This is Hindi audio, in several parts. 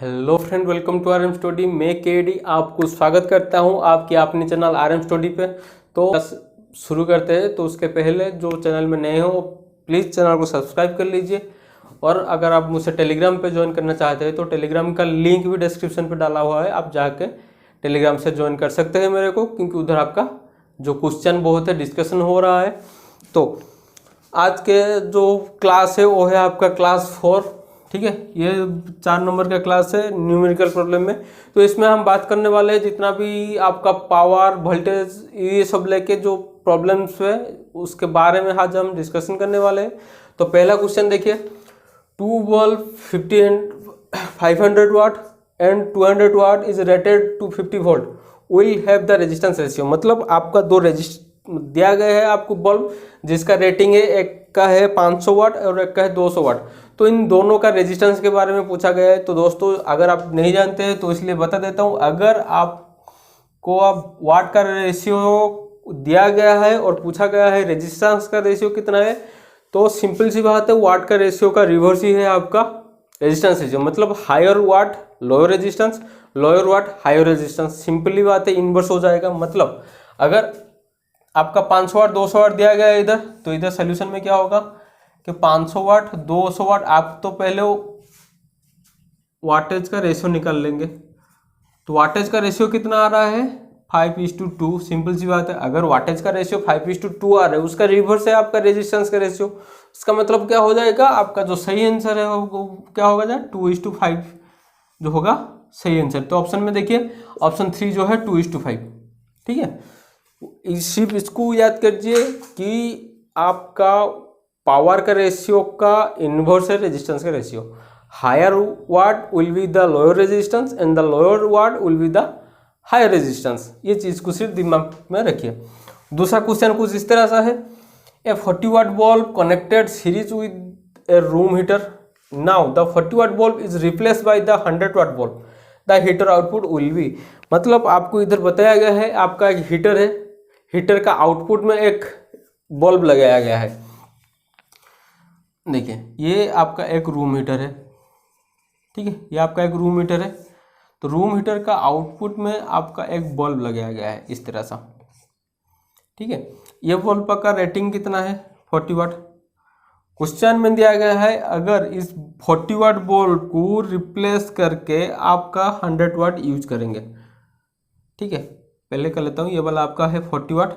Hello friend, welcome to R M study. मैं केडी आपको स्वागत करता हूं आपके अपने चैनल आर एम स्टडी पे। तो शुरू करते हैं। तो उसके पहले जो चैनल में नए हो प्लीज़ चैनल को सब्सक्राइब कर लीजिए। और अगर आप मुझसे टेलीग्राम पे ज्वाइन करना चाहते हैं तो टेलीग्राम का लिंक भी डिस्क्रिप्शन पे डाला हुआ है, आप जाके टेलीग्राम से ज्वाइन कर सकते हैं मेरे को, क्योंकि उधर आपका जो क्वेश्चन बहुत है डिस्कशन हो रहा है। तो आज के जो क्लास है वो है आपका क्लास 4, ठीक है। ये 4 नंबर का क्लास है न्यूमेरिकल प्रॉब्लम में। तो इसमें हम बात करने वाले हैं जितना भी आपका पावर वोल्टेज ये सब लेके जो प्रॉब्लम्स है उसके बारे में आज हम डिस्कशन करने वाले हैं। तो पहला क्वेश्चन देखिए, 2 bulb 500 watt and 200 watt is rated to 50 volt will have the resistance ratio. मतलब आपका दो दिया गया है आपको बल्ब जिसका रेटिंग है, एक का है 500 वाट और एक का है 200 वाट। तो इन दोनों का रेजिस्टेंस के बारे में पूछा गया है। तो दोस्तों अगर आप नहीं जानते हैं तो इसलिए बता देता हूं, अगर आपको अब वाट का रेशियो दिया गया है और पूछा गया है रेजिस्टेंस का रेशियो कितना है, तो सिंपल सी बात है, वाट का रेशियो का रिवर्स ही है आपका रेजिस्टेंस रेशियो। मतलब हायर वाट लोअर रेजिस्टेंस, लोअर वाट हायर रेजिस्टेंस। सिंपली बात है, इनवर्स हो जाएगा। मतलब अगर आपका 500 वाट 200 वाट दिया गया है इधर, तो इधर सोल्यूशन में क्या होगा कि 500 वाट 200 वाट, आप तो पहले वाटेज का रेशियो निकाल लेंगे। तो वाटेज का रेशियो कितना आ रहा है 5:2। सिंपल सी बात है, अगर वाटेज का रेशियो 5:2 आ रहा है, उसका रिवर्स है आपका रेजिस्टेंस का रेशियो। इसका मतलब क्या हो जाएगा, आपका जो सही आंसर है वो क्या होगा जाए 2:5 जो होगा सही आंसर। तो ऑप्शन में देखिए, ऑप्शन 3 जो है 2:5, ठीक है। सिर्फ इसको याद कीजिए कि आपका पावर का रेशियो का इन्वर्स है रेजिस्टेंस का ratio. Higher watt will be the lower resistance and the lower watt will be the higher resistance. ये चीज को सिर्फ दिमाग में रखिए। दूसरा क्वेश्चन कुछ इस तरह सा है, a 40 watt bulb connected series with a room heater. Now the 40 watt bulb is replace by the 100 watt bulb, the heater output will be. मतलब आपको इधर बताया गया है, आपका एक हीटर है, हीटर का आउटपुट में एक बल्ब लगाया गया है। देखिए ये आपका एक रूम हीटर है, ठीक है, ये आपका एक रूम हीटर है। तो रूम हीटर का आउटपुट में आपका एक बल्ब लगाया गया है इस तरह सा, ठीक है। ये बल्ब का रेटिंग कितना है 40 वाट। क्वेश्चन में दिया गया है अगर इस 40 वाट बल्ब को रिप्लेस करके आपका 100 वाट यूज करेंगे, ठीक है। पहले कर लेता हूँ, ये वाला आपका है 40 वाट।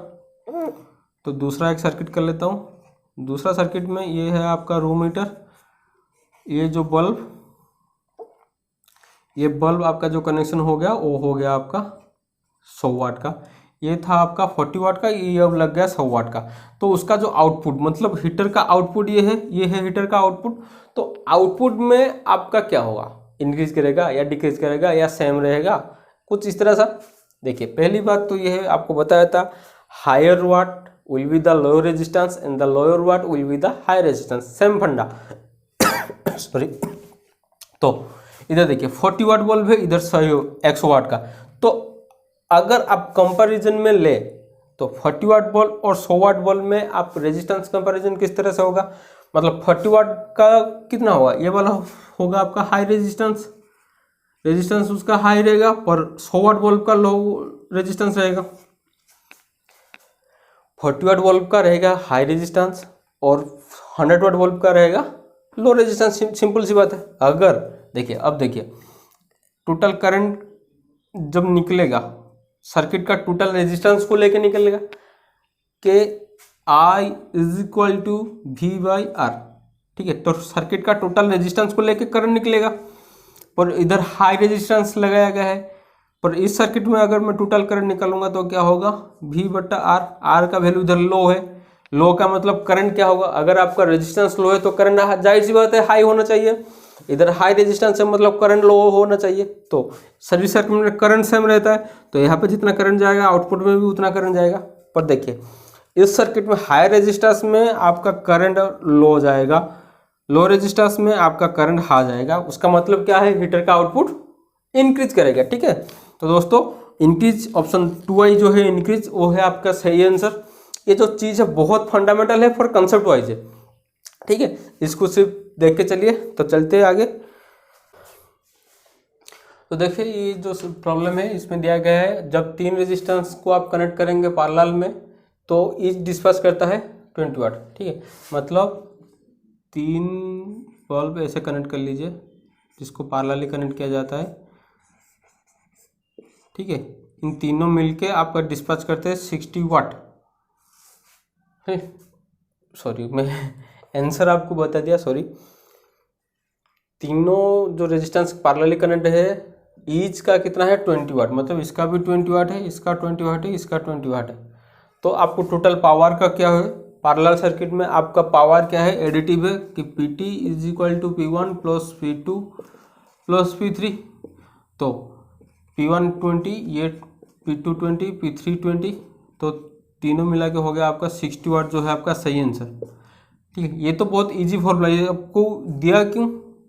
तो दूसरा एक सर्किट कर लेता हूँ। दूसरा सर्किट में ये है आपका रूम हीटर, ये जो बल्ब, ये बल्ब आपका जो कनेक्शन हो गया वो हो गया आपका 100 वाट का। ये था आपका 40 वाट का, ये अब लग गया 100 वाट का। तो उसका जो आउटपुट, मतलब हीटर का आउटपुट ये है हीटर का आउटपुट। तो आउटपुट में आपका क्या होगा, इंक्रीज करेगा या डिक्रीज करेगा या सेम रहेगा, कुछ इस तरह सा। देखिए पहली बात तो ये है, आपको बताया था higher watt will be the lower resistance and the lower watt will be the high resistance, same फंडा सॉरी। तो इधर देखिए 40 वाट बल्ब है, इधर 100 वाट का। तो अगर आप कंपैरिजन में ले तो 40 वाट बल्ब और 100 वाट बल्ब में आप रेजिस्टेंस कंपैरिजन किस तरह से होगा। मतलब 40 वाट का कितना होगा, ये वाला होगा आपका हाई रेजिस्टेंस, रेजिस्टेंस उसका हाई रहेगा, पर 100 वाट बल्ब का लो रेजिस्टेंस रहेगा। 40 वाट बल्ब का रहेगा हाई रेजिस्टेंस और 100 वाट बल्ब का रहेगा लो रेजिस्टेंस। सिंपल सी बात है। अगर देखिए, अब देखिए टोटल करंट जब निकलेगा सर्किट का टोटल रेजिस्टेंस को लेकर निकलेगा कि I is equal to V/R, ठीक है। तो सर्किट का टोटल रेजिस्टेंस को लेकर करंट निकलेगा, पर इधर हाई रेजिस्टेंस लगाया गया है। पर इस सर्किट में अगर मैं टोटल करंट निकालूंगा तो क्या होगा V/R। R का वैल्यू इधर लो है, लो का मतलब करंट क्या होगा, अगर आपका रेजिस्टेंस लो है तो करंट जाहिर सी बात है हाई होना चाहिए। इधर हाई रेजिस्टेंस है मतलब करंट लो होना चाहिए। तो सभी सर्किट में करंट सेम रहता है, तो यहाँ पे जितना करंट जाएगा आउटपुट में भी उतना करंट जाएगा। पर देखिए इस सर्किट में हाई रेजिस्टेंस में आपका करंट लो जाएगा, लो रेजिस्टेंस में आपका करंट हाई जाएगा। उसका मतलब क्या है, हीटर का आउटपुट इंक्रीज करेगा, ठीक है। तो दोस्तों इंक्रीज ऑप्शन 2 जो है इंक्रीज, वो है आपका सही आंसर। ये जो चीज़ है बहुत फंडामेंटल है, फॉर कंसेप्ट वाइज है, ठीक है। इसको सिर्फ देख के चलिए। तो चलते हैं आगे। तो देखिए ये जो प्रॉब्लम है इसमें दिया गया है, जब 3 रेजिस्टेंस को आप कनेक्ट करेंगे पैरेलल में तो ईच डिस्पर्स करता है 20 वाट। ठीक है, मतलब 3 बल्ब ऐसे कनेक्ट कर लीजिए जिसको पैरेलली कनेक्ट किया जाता है। ठीक है, इन तीनों मिलके आपका डिस्पैच करते हैं 60 वाट। सॉरी मैं आंसर आपको बता दिया, सॉरी। तीनों जो रेजिस्टेंस पैरेलली कनेक्ट है ईच का कितना है 20 वाट, मतलब इसका भी 20 वाट है, इसका 20 वाट है, इसका 20 वाट है। तो आपको टोटल पावर का क्या है पैरेलल सर्किट में, आपका पावर क्या है एडिटिव है कि PT is equal to P1 plus P2 plus P3। तो P1 20, ये P2 20, P3 20, तो तीनों मिला के हो गया आपका 60 वाट, जो है आपका सही आंसर। ठीक है, ये तो बहुत इजी फॉर्मूला है, आपको दिया क्यों,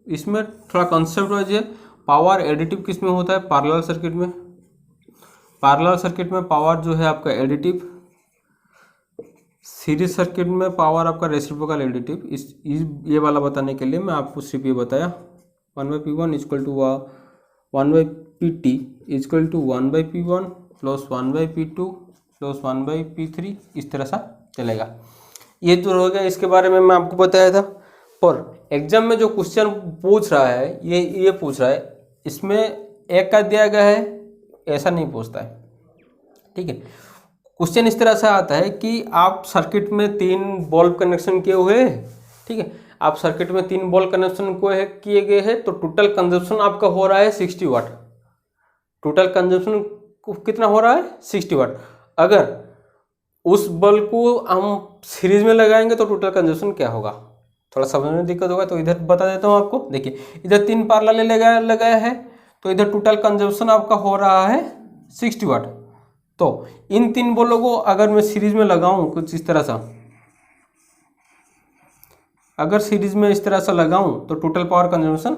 इसमें थोड़ा कॉन्सेप्ट वाइज है। पावर एडिटिव किस में होता है पैरेलल सर्किट में, पैरेलल सर्किट में पावर जो है आपका एडिटिव, सीरीज सर्किट में पावर आपका रेसिप्रोकल एडिटिव। ये वाला बताने के लिए मैं आपको सिर्फ ये बताया 1/P1 equal to 1/PT equal to 1/P1 plus 1/P2 plus 1/P3, इस तरह सा चलेगा। ये जो हो गया इसके बारे में मैं आपको बताया था। पर एग्जाम में जो क्वेश्चन पूछ रहा है ये पूछ रहा है, इसमें एक का दिया गया है, ऐसा नहीं पूछता है। ठीक है, क्वेश्चन इस तरह से आता है कि आप सर्किट में 3 बल्ब कनेक्शन किए हुए हैं। ठीक है, आप सर्किट में 3 बल्ब कनेक्शन किए गए हैं, तो टोटल कंजप्शन आपका हो रहा है 60 वाट। टोटल कंजप्शन कितना हो रहा है 60 वाट। अगर उस बल्ब को हम सीरीज में लगाएंगे तो टोटल कंजप्शन क्या होगा, थोड़ा समझने में दिक्कत होगा, तो इधर बता देता हूँ आपको। देखिए इधर 3 पैरेलल लगाया है, तो इधर टोटल कंजप्शन आपका हो रहा है 60 वाट। तो इन 3 बल्बों को अगर मैं सीरीज में लगाऊं कुछ इस तरह सा, अगर सीरीज में इस तरह से लगाऊं तो टोटल पावर कंजम्पशन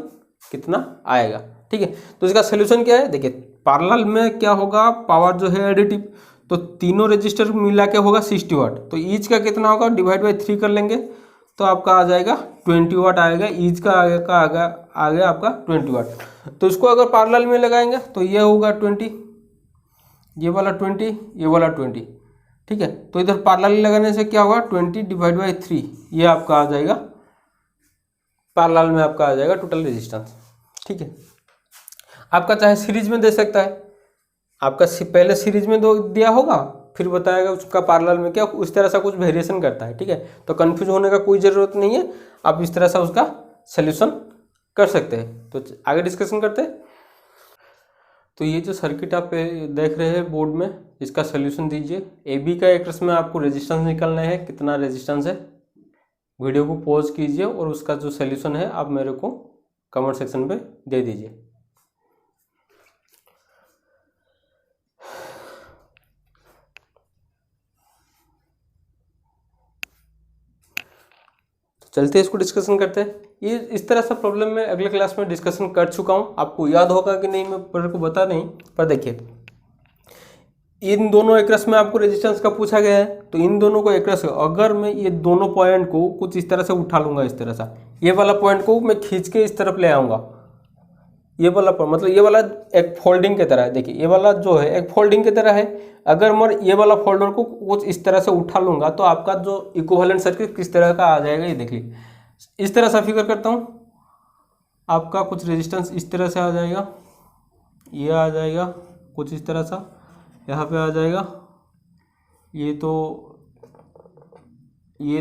कितना आएगा। ठीक है, तो इसका सोल्यूशन क्या है, देखिए पैरेलल में क्या होगा, पावर जो है एडिटिव, तो तीनों रजिस्टर मिला के होगा 60 वाट, तो ईच का कितना होगा डिवाइड बाई 3 कर लेंगे तो आपका आ जाएगा 20 वाट आएगा। ईच का आ गया आपका 20 वाट। तो इसको अगर पैरेलल में लगाएंगे तो ये होगा 20, ये वाला 20, ये वाला 20। ठीक है, तो इधर पैरेलल लगाने से क्या होगा 20 डिवाइड बाई 3, ये आपका आ जाएगा पैरेलल में आपका आ जाएगा टोटल रेजिस्टेंस। ठीक है, आपका चाहे सीरीज में दे सकता है, आपका पहले सीरीज में दो दिया होगा फिर बताएगा उसका पैरेलल में क्या, उस तरह से कुछ वेरिएशन करता है। ठीक है, तो कंफ्यूज होने का कोई ज़रूरत नहीं है, आप इस तरह से उसका सल्यूशन कर सकते हैं। तो आगे डिस्कशन करते हैं। तो ये जो सर्किट आप देख रहे हैं बोर्ड में, इसका सल्यूशन दीजिए। AB का एक में आपको रेजिस्टेंस निकालना है, कितना रेजिस्टेंस है। वीडियो को पॉज कीजिए और उसका जो सल्यूशन है आप मेरे को कमेंट सेक्शन पे दे दीजिए। चलते हैं इसको डिस्कशन करते हैं। ये इस तरह सा प्रॉब्लम मैं अगले क्लास में डिस्कशन कर चुका हूँ, आपको याद होगा कि नहीं मैं मेरे को बता नहीं, पर देखिए इन दोनों एकरस में आपको रेजिस्टेंस का पूछा गया है, तो इन दोनों को एकरस, अगर मैं ये दोनों पॉइंट को कुछ इस तरह से उठा लूँगा, इस तरह सा ये वाला पॉइंट को मैं खींच के इस तरफ ले आऊँगा, ये वाला मतलब ये वाला एक फोल्डिंग की तरह है। देखिए ये वाला जो है एक फोल्डिंग की तरह है, अगर मैं ये वाला फोल्डर को कुछ इस तरह से उठा लूँगा तो आपका जो इक्विवेलेंट सर्किट किस तरह का आ जाएगा, ये देखिए इस तरह से फिगर करता हूँ, आपका कुछ रेजिस्टेंस इस तरह से आ जाएगा, ये आ जाएगा कुछ इस तरह सा, यहाँ पे आ जाएगा, ये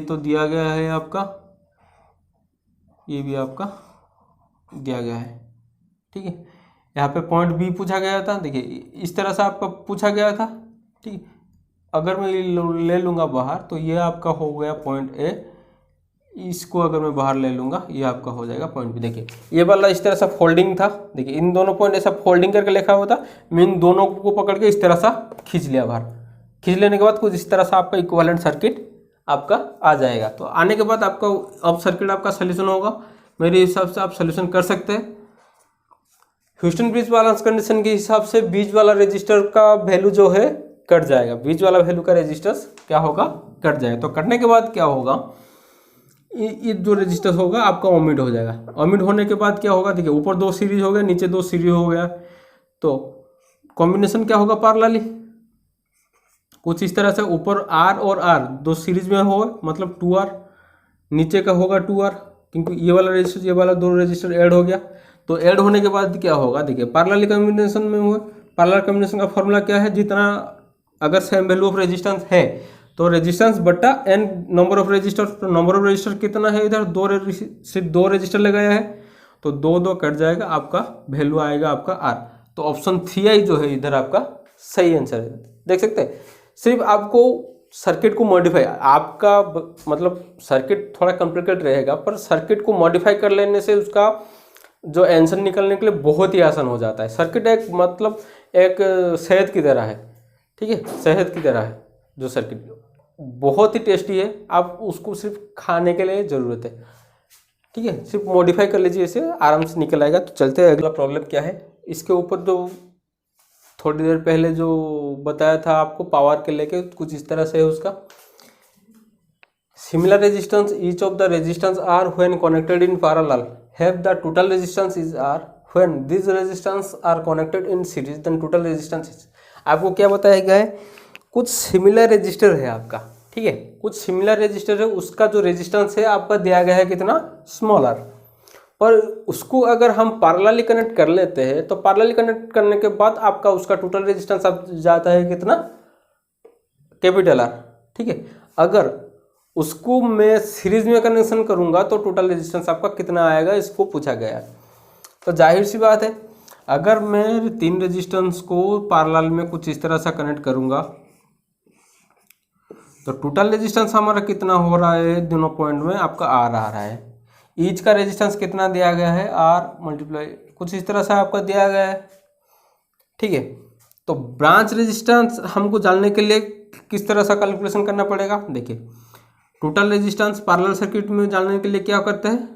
तो दिया गया है आपका, ये भी आपका दिया गया है। ठीक है, यहाँ पे पॉइंट B पूछा गया था, देखिए इस तरह से आपका पूछा गया था। ठीक, अगर मैं ले लूँगा बाहर तो ये आपका हो गया पॉइंट A, इसको अगर मैं बाहर ले लूँगा ये आपका हो जाएगा पॉइंट B। देखिए ये वाला इस तरह से फोल्डिंग था, देखिए इन दोनों पॉइंट ऐसा फोल्डिंग करके लिखा हुआ था, मैं इन दोनों को पकड़ के इस तरह सा खींच लिया बाहर, खींच लेने के बाद कुछ इस तरह से आपका इक्विवेलेंट सर्किट आपका आ जाएगा। तो आने के बाद आपका अब सर्किट आपका सोल्यूशन होगा, मेरे हिसाब से आप सोल्यूशन कर सकते हैं। ह्यूस्टन ब्रिज बैलेंस कंडीशन के हिसाब से बीच वाला रेजिस्टर का वैल्यू जो है कट जाएगा, बीच वाला वैल्यू का रेजिस्टेंस क्या होगा कट जाएगा। तो कटने के बाद क्या होगा, ये जो रेजिस्टेंस होगा आपका ओमिट हो जाएगा। ओमिट होने के बाद क्या होगा, देखिए ऊपर 2 सीरीज हो गया, नीचे 2 सीरीज हो गया, तो कॉम्बिनेशन क्या होगा पैरेलली, कुछ इस तरह से, ऊपर आर और आर दो सीरीज में हो, मतलब 2R, नीचे का होगा 2R, क्योंकि ये वाला रजिस्टर ये वाला दो रजिस्टर ऐड हो गया। तो ऐड होने के बाद क्या होगा, देखिए पैरेलल कॉम्बिनेशन में हुआ। पैरेलल कॉम्बिनेशन का फॉर्मूला क्या है, जितना अगर सेम वैल्यू ऑफ रेजिस्टेंस है तो रेजिस्टेंस बट्टा n नंबर ऑफ रजिस्टर। तो नंबर ऑफ रजिस्टर कितना है इधर, सिर्फ दो रजिस्टर लगाया है, तो दो दो कट जाएगा, आपका वैल्यू आएगा आपका R। तो ऑप्शन 3I जो है इधर आपका सही आंसर है। देख सकते हैं, सिर्फ आपको सर्किट को मॉडिफाई, आपका मतलब सर्किट थोड़ा कॉम्प्लिकेटेड रहेगा, पर सर्किट को मॉडिफाई कर लेने से उसका जो आंसर निकलने के लिए बहुत ही आसान हो जाता है। सर्किट एक मतलब एक शहद की तरह है, ठीक है, शहद की तरह है जो सर्किट, बहुत ही टेस्टी है, आप उसको सिर्फ खाने के लिए ज़रूरत है, ठीक है, सिर्फ मॉडिफाई कर लीजिए, इसे आराम से निकल आएगा। तो चलते हैं अगला प्रॉब्लम क्या है। इसके ऊपर जो थोड़ी देर पहले जो बताया था आपको पावर के लेके, कुछ इस तरह से है उसका। Similar resistance each of the resistance R when connected in parallel have the total resistance is R, when this resistance are connected in series then total resistance is. आपको क्या बताया गया है, कुछ सिमिलर रजिस्टर है आपका, ठीक है, कुछ सिमिलर रजिस्टर है, उसका जो रेजिस्टेंस है आपका दिया गया है कितना, स्मॉल r, पर उसको अगर हम पैरेलली कनेक्ट कर लेते हैं तो पैरेलली कनेक्ट करने के बाद आपका उसका टोटल रेजिस्टेंस अब जाता है कितना, कैपिटल R, ठीक है। अगर उसको मैं सीरीज में कनेक्शन करूंगा तो टोटल रेजिस्टेंस आपका कितना आएगा, इसको पूछा गया है। तो जाहिर सी बात है, अगर मैं 3 रेजिस्टेंस को पैरेलल में कुछ इस तरह से कनेक्ट करूंगा तो टोटल रेजिस्टेंस हमारा कितना हो रहा है, दोनों पॉइंट में आपका R आ रहा है। ईच का रेजिस्टेंस कितना दिया गया है, R मल्टीप्लाई कुछ इस तरह से आपका दिया गया है, ठीक है। तो ब्रांच रेजिस्टेंस हमको जानने के लिए किस तरह से कैलकुलेशन करना पड़ेगा, देखिए टोटल रेजिस्टेंस पैरेलल सर्किट में जानने के लिए क्या करते हैं,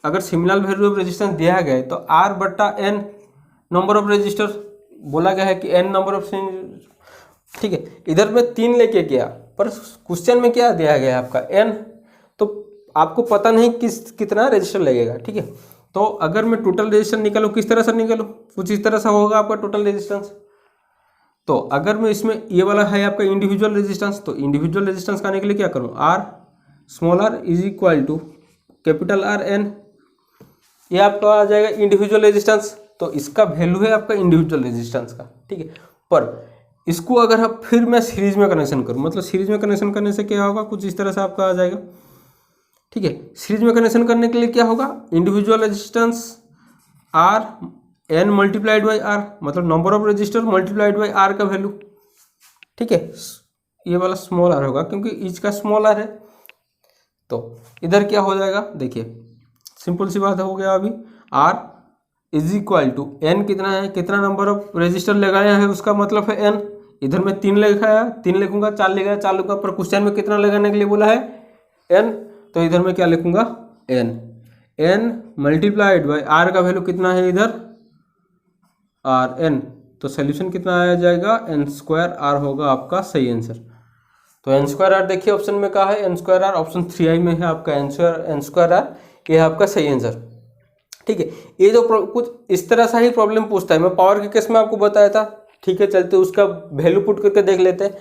अगर सिमिलर वैल्यू ऑफ रेजिस्टेंस दिया गया है तो R बट्टा N नंबर ऑफ रजिस्टर, बोला गया है कि N नंबर ऑफ, ठीक है। इधर में 3 लेके गया, पर क्वेश्चन में क्या दिया गया है आपका N, तो आपको पता नहीं कितना रजिस्टर लगेगा, ठीक है। तो अगर मैं टोटल रजिस्टर निकालूँ, किस तरह से निकालूँ, कुछ इस तरह से होगा आपका टोटल रेजिस्टेंस। तो अगर मैं इसमें ये वाला है आपका इंडिविजुअल रेजिस्टेंस, तो इंडिविजुअल रेजिस्टेंस करने के लिए क्या करूँ, R small r is equal to capital R N, ये आपका आ जाएगा इंडिविजुअल रेजिस्टेंस। तो इसका वैल्यू है आपका इंडिविजुअल रेजिस्टेंस का, ठीक है। पर इसको अगर आप फिर मैं सीरीज में कनेक्शन करूँ, मतलब सीरीज में कनेक्शन करने से क्या होगा, कुछ इस तरह से आपका आ जाएगा, ठीक है। सीरीज में कनेक्शन करने के लिए क्या होगा, individual resistance R N multiplied by R, मतलब number of register multiplied by R का वैल्यू, ठीक है। ये वाला स्मॉल r होगा क्योंकि ईच का स्मॉल r है। तो इधर क्या हो जाएगा, देखिए सिंपल सी बात हो गया, अभी R is equal to N कितना है, कितना नंबर ऑफ रजिस्टर लगाया है उसका मतलब है N। इधर में 3 लिखा है, 3 लिखूंगा, 4 लिखा है, 4 लिखूंगा, पर क्वेश्चन में कितना लगाने के लिए बोला है N, तो इधर में क्या लिखूंगा N मल्टीप्लाइड बाई R का वैल्यू कितना है इधर Rn, तो सोल्यूशन कितना आ जाएगा, n² R होगा आपका सही आंसर। तो n² R देखिए ऑप्शन में कहा है, n² R ऑप्शन 3I में है आपका n² R, ये है आपका सही आंसर, ठीक है। ये जो कुछ इस तरह से ही प्रॉब्लम पूछता है, मैं पावर के केस में आपको बताया था, ठीक है। चलते उसका वैल्यू पुट करके देख लेते हैं।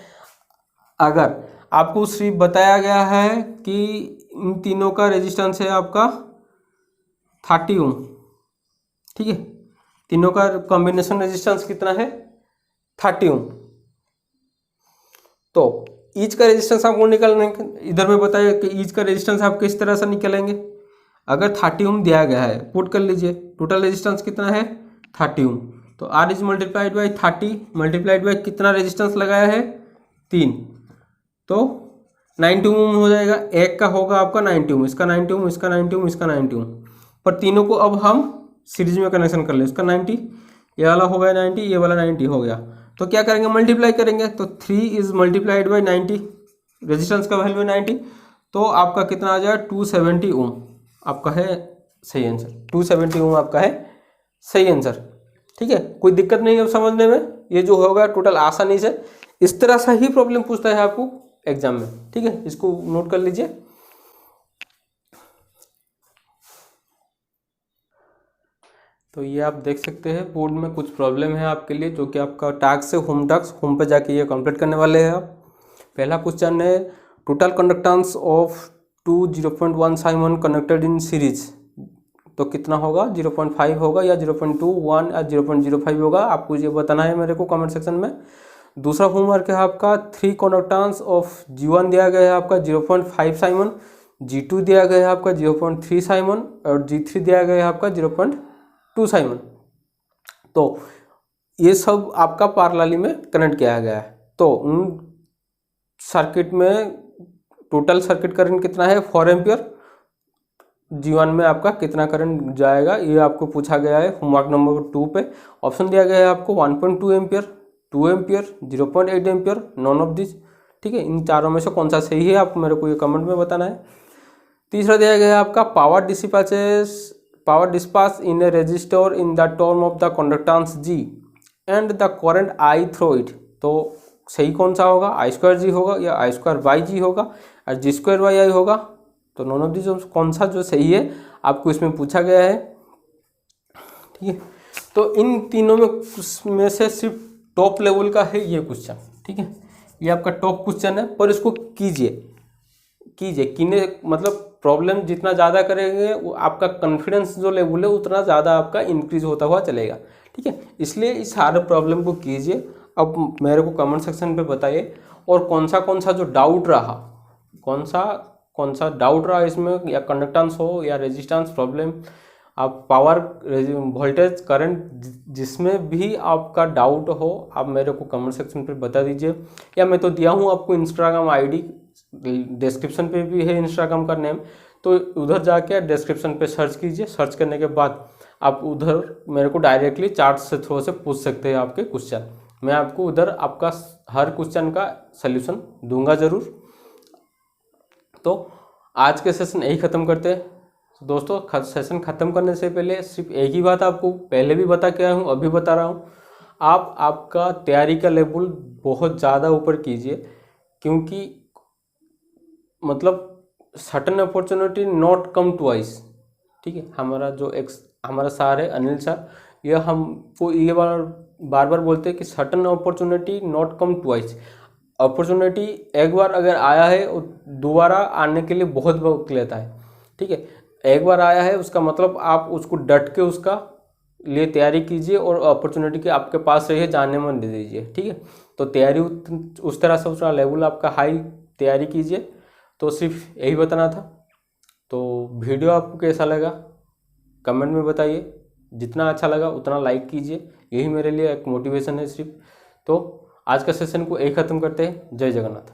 अगर आपको सिर्फ बताया गया है कि इन तीनों का रेजिस्टेंस है आपका 30 ओम, ठीक है, तीनों का कॉम्बिनेशन रेजिस्टेंस कितना है 30 ओम, तो ईच का रेजिस्टेंस आपको निकालना है। इधर में बताया कि ईच का रेजिस्टेंस आप किस तरह से निकालेंगे, अगर 30 ओम दिया गया है, पुट कर लीजिए, टोटल रेजिस्टेंस कितना है 30 ओम, तो R is multiplied by 30 multiplied by कितना रेजिस्टेंस लगाया है 3, तो 90 ओम हो जाएगा। एक का होगा आपका 90 ओम, इसका 90 ओम, इसका 90 ओम, इसका 90 ओम, पर तीनों को अब हम सीरीज में कनेक्शन कर ले, इसका 90, ये वाला हो गया 90, ये वाला 90 हो गया, तो क्या करेंगे मल्टीप्लाई करेंगे, तो 3 इज मल्टीप्लाइड बाई 90, रेजिस्टेंस का वैल्यू है 90, तो आपका कितना आ जाएगा 270 ओम आपका है सही आंसर, 270 ओम आपका है सही आंसर, ठीक है। कोई दिक्कत नहीं है समझने में, ये जो होगा टोटल आसानी से इस तरह से ही प्रॉब्लम पूछता है आपको एग्जाम में, ठीक है, इसको नोट कर लीजिए। तो ये आप देख सकते हैं बोर्ड में कुछ प्रॉब्लम है आपके लिए, जो कि आपका टास्क है होम पे जाके ये कंप्लीट करने वाले हैं आप। पहला क्वेश्चन है total conductance of 0.1 Simon connected in series, तो कितना होगा, 0.5 होगा या 0.21 या 0.05 होगा, आपको ये बताना है मेरे को कमेंट सेक्शन में। दूसरा होमवर्क है आपका 3 कंडक्टेंस ऑफ G1 दिया गया है आपका 0.5 साइमन, G2 दिया गया है आपका 0.3 साइमन और G3 दिया गया है आपका 0.2 साइमन। तो ये सब आपका पैरेलली में कनेक्ट किया गया है। तो उन सर्किट में टोटल सर्किट करंट कितना है 4 एम्पियर, G1 में आपका कितना करंट जाएगा ये आपको पूछा गया है होमवर्क नंबर 2 पे। ऑप्शन दिया गया है आपको 1.2 ampere, 2 ampere, 0.8 ampere, none of this. ठीक है, इन चारों में से कौन सा सही है आपको मेरे को ये कमेंट में बताना है। तीसरा दिया गया है आपका power dispatch in A register in the term of the conductance G and the current I through it, तो सही कौन सा होगा, I2G होगा या I2/G होगा और G2/I होगा। तो नॉन ऑफ दिस कौन सा जो सही है आपको इसमें पूछा गया है। ठीक है, तो इन तीनों में से सिर्फ टॉप लेवल का है ये क्वेश्चन। ठीक है, ये आपका टॉप क्वेश्चन है, पर इसको कीने मतलब प्रॉब्लम जितना ज़्यादा करेंगे वो आपका कॉन्फिडेंस जो लेवल है उतना ज़्यादा आपका इंक्रीज होता हुआ चलेगा। ठीक है, इसलिए इस सारे प्रॉब्लम को कीजिए। अब मेरे को कमेंट सेक्शन पे बताइए और कौन सा जो डाउट रहा, कौन सा डाउट रहा इसमें, या कंडक्टेंस हो या रेजिस्टेंस प्रॉब्लम, आप पावर वोल्टेज करंट जिसमें भी आपका डाउट हो आप मेरे को कमेंट सेक्शन पे बता दीजिए। या मैं तो दिया हूँ आपको इंस्टाग्राम ID, डिस्क्रिप्शन पे भी है इंस्टाग्राम का नेम, तो उधर जाके डिस्क्रिप्शन पे सर्च कीजिए। सर्च करने के बाद आप उधर मेरे को डायरेक्टली चार्ट से थ्रू से पूछ सकते हैं आपके क्वेश्चन, मैं आपको उधर आपका हर क्वेश्चन का सल्यूशन दूंगा ज़रूर। तो आज के सेशन यही ख़त्म करते हैं दोस्तों। सेशन ख़त्म करने से पहले सिर्फ एक ही बात आपको पहले भी बता के आया हूँ, अभी बता रहा हूँ, आपका तैयारी का लेवल बहुत ज़्यादा ऊपर कीजिए, क्योंकि मतलब certain opportunity not come twice. ठीक है, हमारा सर है अनिल सर, ये हमको ये बार बार बोलते हैं कि certain opportunity not come twice. Opportunity एक बार अगर आया है दोबारा आने के लिए बहुत वक्त लेता है। ठीक है, एक बार आया है उसका मतलब आप उसको डट के उसका लिए तैयारी कीजिए और अपॉर्चुनिटी के आपके पास रही है जाने मन दे दीजिए। ठीक है, तो तैयारी उस तरह से उसका लेवल आपका हाई तैयारी कीजिए। तो सिर्फ यही बताना था। तो वीडियो आपको कैसा लगा कमेंट में बताइए, जितना अच्छा लगा उतना लाइक कीजिए, यही मेरे लिए एक मोटिवेशन है सिर्फ। तो आज का सेशन को यही ख़त्म करते हैं। जय जगन्नाथ।